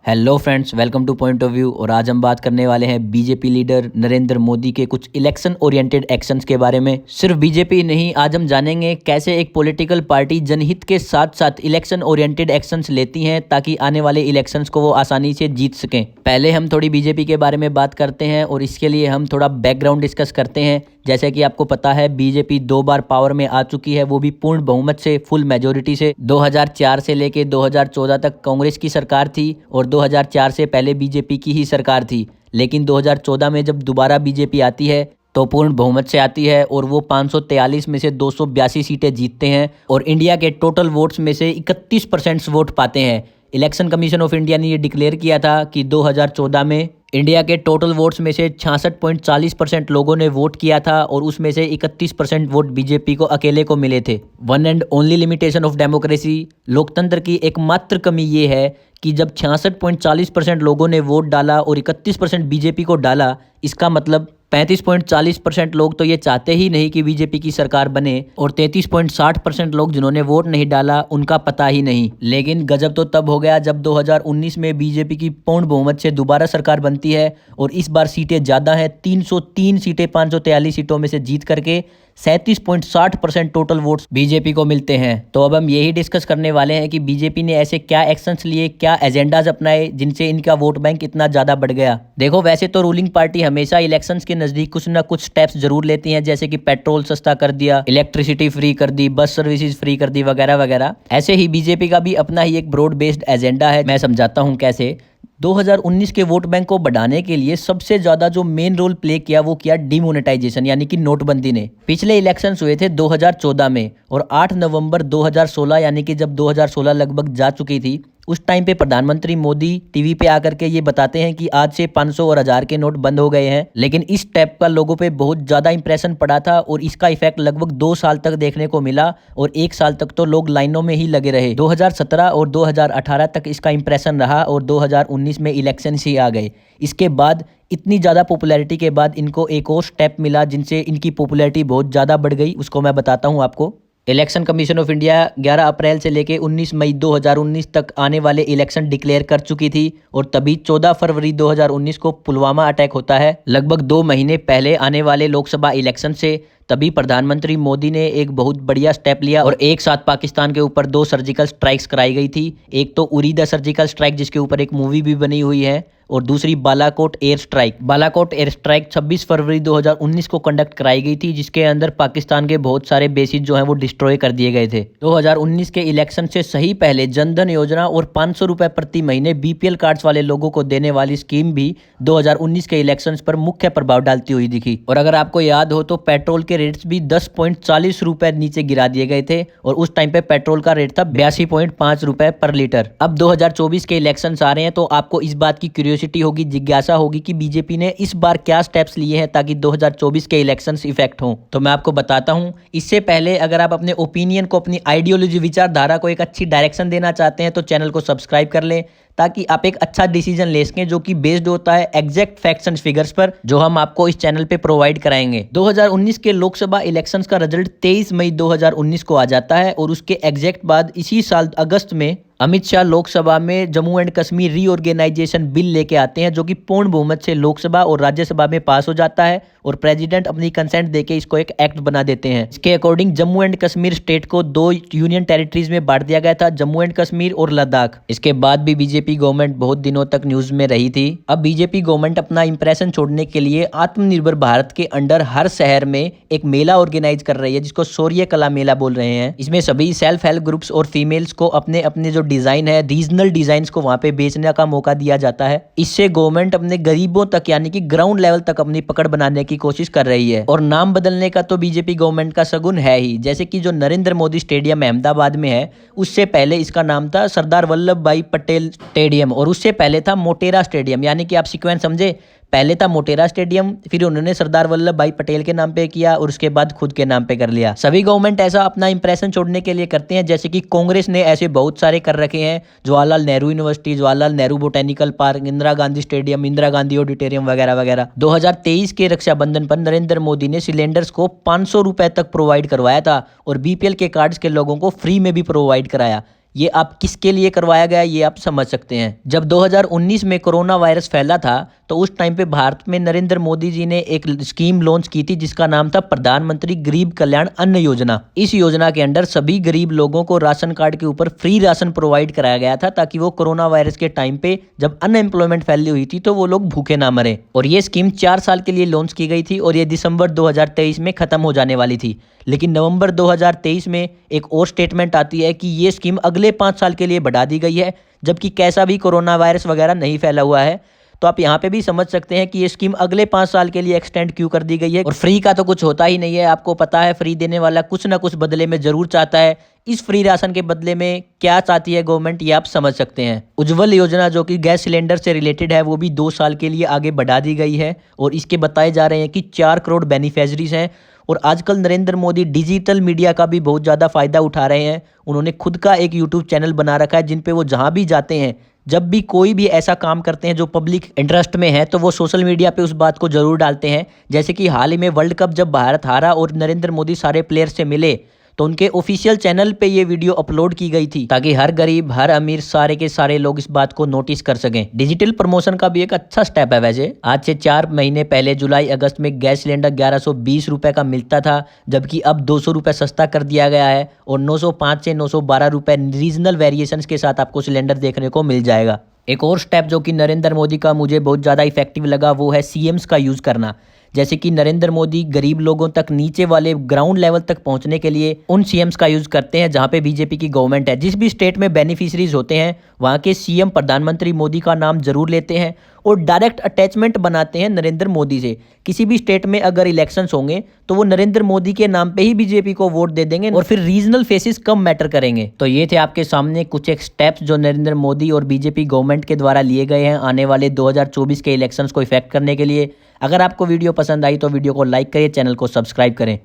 Hello friends, welcome two point of view. और आज हम बात करने वाले हैं बीजेपी लीडर नरेंद्र मोदी के कुछ इलेक्शन ओरिएंटेड एक्शंस के बारे में। सिर्फ बीजेपी नहीं, आज हम जानेंगे कैसे एक पॉलिटिकल पार्टी जनहित के साथ साथ इलेक्शन ओरिएंटेड एक्शंस लेती हैं ताकि आने वाले इलेक्शंस को वो आसानी से जीत सकें। पहले हम थोड़ी बीजेपी के बारे में बात करते हैं और इसके लिए हम थोड़ा बैकग्राउंड डिस्कस करते हैं। जैसे कि आपको पता है, बीजेपी 2 बार पावर में आ चुकी है, वो भी पूर्ण बहुमत से, फुल मेजोरिटी से। 2004 से लेके 2014 तक कांग्रेस की सरकार थी और 2004 से पहले बीजेपी की ही सरकार थी। लेकिन 2014 में जब दोबारा बीजेपी आती है तो पूर्ण बहुमत से आती है और वो 543 में से 282 सीटें जीतते हैं और इंडिया के टोटल वोट्स में से 31% वोट पाते हैं। इलेक्शन कमीशन ऑफ इंडिया ने ये डिक्लेयर किया था कि 2014 में इंडिया के टोटल वोट्स में से 66.40% लोगों ने वोट किया था और उसमें से 31% वोट बीजेपी को अकेले को मिले थे। One and only limitation of democracy, लोकतंत्र की एकमात्र कमी ये है कि जब 66.40% लोगों ने वोट डाला और 31% बीजेपी को डाला, इसका मतलब 35.40% लोग तो ये चाहते ही नहीं कि बीजेपी की सरकार बने और 33.60% लोग जिन्होंने वोट नहीं डाला उनका पता ही नहीं। लेकिन गजब तो तब हो गया जब 2019 में बीजेपी की पूर्ण बहुमत से दोबारा सरकार बनती है और इस बार सीटें ज़्यादा हैं। 303 सीटें 543 सीटों में से जीत करके 37.60% टोटल वोट्स बीजेपी को मिलते हैं। तो अब हम यही डिस्कस करने वाले हैं कि बीजेपी ने ऐसे क्या एक्शंस लिए, क्या एजेंडाज अपनाए जिनसे इनका वोट बैंक इतना ज़्यादा बढ़ गया। देखो, वैसे तो रूलिंग पार्टी हमेशा इलेक्शंस के नज़दीक कुछ ना कुछ स्टेप्स जरूर लेती हैं, जैसे कि पेट्रोल सस्ता कर दिया, इलेक्ट्रिसिटी फ्री कर दी, बस सर्विसेज फ्री कर दी, वगैरह वगैरह। ऐसे ही बीजेपी का भी अपना ही एक ब्रॉड बेस्ड एजेंडा है। मैं समझाता हूँ कैसे। 2019 के वोट बैंक को बढ़ाने के लिए सबसे ज्यादा जो मेन रोल प्ले किया वो किया डिमोनेटाइजेशन, यानी कि नोटबंदी ने। पिछले इलेक्शंस हुए थे 2014 में और 8 नवंबर 2016, यानी कि जब 2016 लगभग जा चुकी थी, उस टाइम पे प्रधानमंत्री मोदी टीवी पे आकर के ये बताते हैं कि आज से 500 और 1000 के नोट बंद हो गए हैं। लेकिन इस स्टेप का लोगों पे बहुत ज़्यादा इंप्रेशन पड़ा था और इसका इफेक्ट लगभग 2 साल तक देखने को मिला और 1 साल तक तो लोग लाइनों में ही लगे रहे। 2017 और 2018 तक इसका इंप्रेशन रहा और 2019 में इलेक्शन ही आ गए। इसके बाद इतनी ज़्यादा पॉपुलैरिटी के बाद इनको एक और स्टेप मिला जिनसे इनकी पॉपुलैरिटी बहुत ज़्यादा बढ़ गई। उसको मैं बताता हूँ आपको। इलेक्शन कमीशन ऑफ इंडिया 11 अप्रैल से लेकर 19 मई 2019 तक आने वाले इलेक्शन डिक्लेयर कर चुकी थी और तभी 14 फरवरी 2019 को पुलवामा अटैक होता है। लगभग 2 महीने पहले आने वाले लोकसभा इलेक्शन से तभी प्रधानमंत्री मोदी ने एक बहुत बढ़िया स्टेप लिया और एक साथ पाकिस्तान के ऊपर 2 सर्जिकल स्ट्राइक्स कराई गई थी। एक तो उरी द सर्जिकल स्ट्राइक, जिसके ऊपर एक मूवी भी बनी हुई है, और दूसरी Balakot air strike. Balakot air strike 26 फरवरी 2019 को कंडक्ट कराई गई थी, जिसके अंदर पाकिस्तान के बहुत सारे बेसिस जो हैं वो डिस्ट्रॉय कर दिए गए थे। 2019 के इलेक्शन से सही पहले जनधन योजना और 500 रुपए प्रति महीने बीपीएल कार्ड्स वाले लोगों को देने वाली स्कीम भी 2019 के इलेक्शंस पर मुख्य प्रभाव डालती हुई दिखी। और अगर आपको याद हो तो पेट्रोल के रेट्स भी 10.40 रुपए नीचे गिरा दिए गए थे और उस टाइम पे पेट्रोल का रेट था 82.5 रुपए पर लीटर। अब 2024 के इलेक्शन आ रहे हैं तो आपको इस बात की क्यूरियोसिटी होगी, जिज्ञासा होगी कि बीजेपी ने इस बार क्या स्टेप्स लिए हैं ताकि 2024 के इलेक्शंस इफेक्ट हों। तो मैं आपको बताता हूं। इससे पहले अगर आप अपने ओपिनियन को, अपनी आइडियोलॉजी, विचारधारा को एक अच्छी डायरेक्शन देना चाहते हैं तो चैनल को सब्सक्राइब कर लें ताकि आप एक अच्छा डिसीजन ले सकें जो कि बेस्ड होता है एग्जैक्ट फैक्ट्स एंड फिगर्स पर, जो हम आपको इस चैनल पे प्रोवाइड कराएंगे। 2019 के लोकसभा इलेक्शंस का रिजल्ट 23 मई 2019 को आ जाता है और उसके एग्जैक्ट बाद इसी साल अगस्त में अमित शाह लोकसभा में Jammu and Kashmir reorganisation bill लेके आते हैं, जो कि पूर्ण बहुमत से लोकसभा और राज्यसभा में पास हो जाता है और प्रेसिडेंट अपनी कंसेंट देके इसको एक एक्ट बना देते हैं। इसके according Jammu and Kashmir state को 2 यूनियन टेरिटरीज में बांट दिया गया था, जम्मू एंड कश्मीर और लद्दाख। इसके बाद भी बीजेपी गवर्नमेंट बहुत दिनों तक न्यूज में रही थी। अब बीजेपी गवर्नमेंट अपना इंप्रेशन छोड़ने के लिए आत्मनिर्भर भारत के अंडर हर शहर में एक मेला ऑर्गेनाइज कर रही है, जिसको शौर्य कला मेला बोल रहे हैं। इसमें सभी सेल्फ हेल्प ग्रुप्स और फीमेल्स को अपने अपने जो डिजाइन है, रीजनल डिजाइन को वहां पे बेचने का मौका दिया जाता है। इससे गवर्नमेंट अपने गरीबों तक, यानी कि ग्राउंड लेवल तक अपनी पकड़ बनाने की कोशिश कर रही है। और नाम बदलने का तो बीजेपी गवर्नमेंट का शगुन है ही, जैसे कि जो नरेंद्र मोदी स्टेडियम अहमदाबाद में है, उससे पहले इसका नाम था सरदार वल्लभ भाई पटेल स्टेडियम और उससे पहले था मोटेरा स्टेडियम। यानी कि आप सीक्वेंस समझे, पहले था मोटेरा स्टेडियम, फिर उन्होंने सरदार वल्लभ भाई पटेल के नाम पे किया और उसके बाद खुद के नाम पे कर लिया। सभी गवर्नमेंट ऐसा अपना इंप्रेशन छोड़ने के लिए करते हैं, जैसे कि कांग्रेस ने ऐसे बहुत सारे कर रखे हैं, Jawaharlal Nehru university, Jawaharlal Nehru botanical park, Indira Gandhi stadium, Indira Gandhi auditorium वगैरह वगैरह। 2023 के रक्षाबंधन पर नरेंद्र मोदी ने सिलेंडर्स को 500 रुपए तक प्रोवाइड करवाया था और बीपीएल के कार्ड्स के लोगों को फ्री में भी प्रोवाइड कराया। ये आप किसके लिए करवाया गया ये आप समझ सकते हैं। जब 2019 में कोरोना वायरस फैला था तो उस टाइम पे भारत में नरेंद्र मोदी जी ने एक स्कीम लॉन्च की थी जिसका नाम था प्रधानमंत्री गरीब कल्याण अन्न योजना। इस योजना के अंडर सभी गरीब लोगों को राशन कार्ड के ऊपर फ्री राशन प्रोवाइड कराया गया था ताकि वो कोरोना वायरस के टाइम पे जब अनएम्प्लॉयमेंट फैली हुई थी तो वो लोग भूखे ना मरे। और ये स्कीम 4 साल के लिए लॉन्च की गई थी और ये दिसंबर 2023 में खत्म हो जाने वाली थी। लेकिन नवंबर 2023 में एक और स्टेटमेंट आती है कि ये स्कीम अगले 5 साल के लिए बढ़ा दी गई है, जबकि कैसा भी कोरोना वायरस वगैरह नहीं फैला हुआ है। तो आप यहाँ पे भी समझ सकते हैं कि ये स्कीम अगले 5 साल के लिए एक्सटेंड क्यों कर दी गई है। और फ्री का तो कुछ होता ही नहीं है, आपको पता है फ्री देने वाला कुछ ना कुछ बदले में जरूर चाहता है। इस फ्री राशन के बदले में क्या चाहती है गवर्नमेंट ये आप समझ सकते हैं। उज्ज्वल योजना जो कि गैस सिलेंडर से रिलेटेड है वो भी 2 साल के लिए आगे बढ़ा दी गई है और इसके बताए जा रहे हैं कि 4 करोड़ बेनिफिशरीज हैं। और आजकल नरेंद्र मोदी डिजिटल मीडिया का भी बहुत ज़्यादा फायदा उठा रहे हैं। उन्होंने खुद का एक यूट्यूब चैनल बना रखा है जिन पे वो जहाँ भी जाते हैं, जब भी कोई भी ऐसा काम करते हैं जो पब्लिक इंटरेस्ट में है तो वो सोशल मीडिया पे उस बात को जरूर डालते हैं। जैसे कि हाल ही में वर्ल्ड कप जब भारत हारा और नरेंद्र मोदी सारे प्लेयर से मिले तो उनके ऑफिशियल चैनल पे ये वीडियो अपलोड की गई थी ताकि हर गरीब हर अमीर सारे के सारे लोग इस बात को नोटिस कर सकें। डिजिटल प्रमोशन का भी एक अच्छा स्टेप है। वैसे आज से 4 महीने पहले जुलाई अगस्त में गैस सिलेंडर 1120 रुपए का मिलता था, जबकि अब 200 रुपए सस्ता कर दिया गया है और 905 से 912 रुपए रीजनल वेरिएशंस के साथ आपको सिलेंडर देखने को मिल जाएगा। एक और स्टेप जो कि नरेंद्र मोदी का मुझे बहुत ज़्यादा इफेक्टिव लगा वो है सीएम्स का यूज़ करना। जैसे कि नरेंद्र मोदी गरीब लोगों तक नीचे वाले ग्राउंड लेवल तक पहुंचने के लिए उन सीएम्स का यूज़ करते हैं जहां पे बीजेपी की गवर्नमेंट है। जिस भी स्टेट में बेनिफिशरीज होते हैं वहां के सीएम प्रधानमंत्री मोदी का नाम जरूर लेते हैं और डायरेक्ट अटैचमेंट बनाते हैं नरेंद्र मोदी से। किसी भी स्टेट में अगर इलेक्शंस होंगे तो वो नरेंद्र मोदी के नाम पे ही बीजेपी को वोट दे देंगे और फिर रीजनल फेसेस कम मैटर करेंगे। तो ये थे आपके सामने कुछ एक स्टेप्स जो नरेंद्र मोदी और बीजेपी गवर्नमेंट के द्वारा लिए गए हैं आने वाले 2024 के इलेक्शंस को इफेक्ट करने के लिए। अगर आपको वीडियो पसंद आई तो वीडियो को लाइक करिए, चैनल को सब्सक्राइब करें।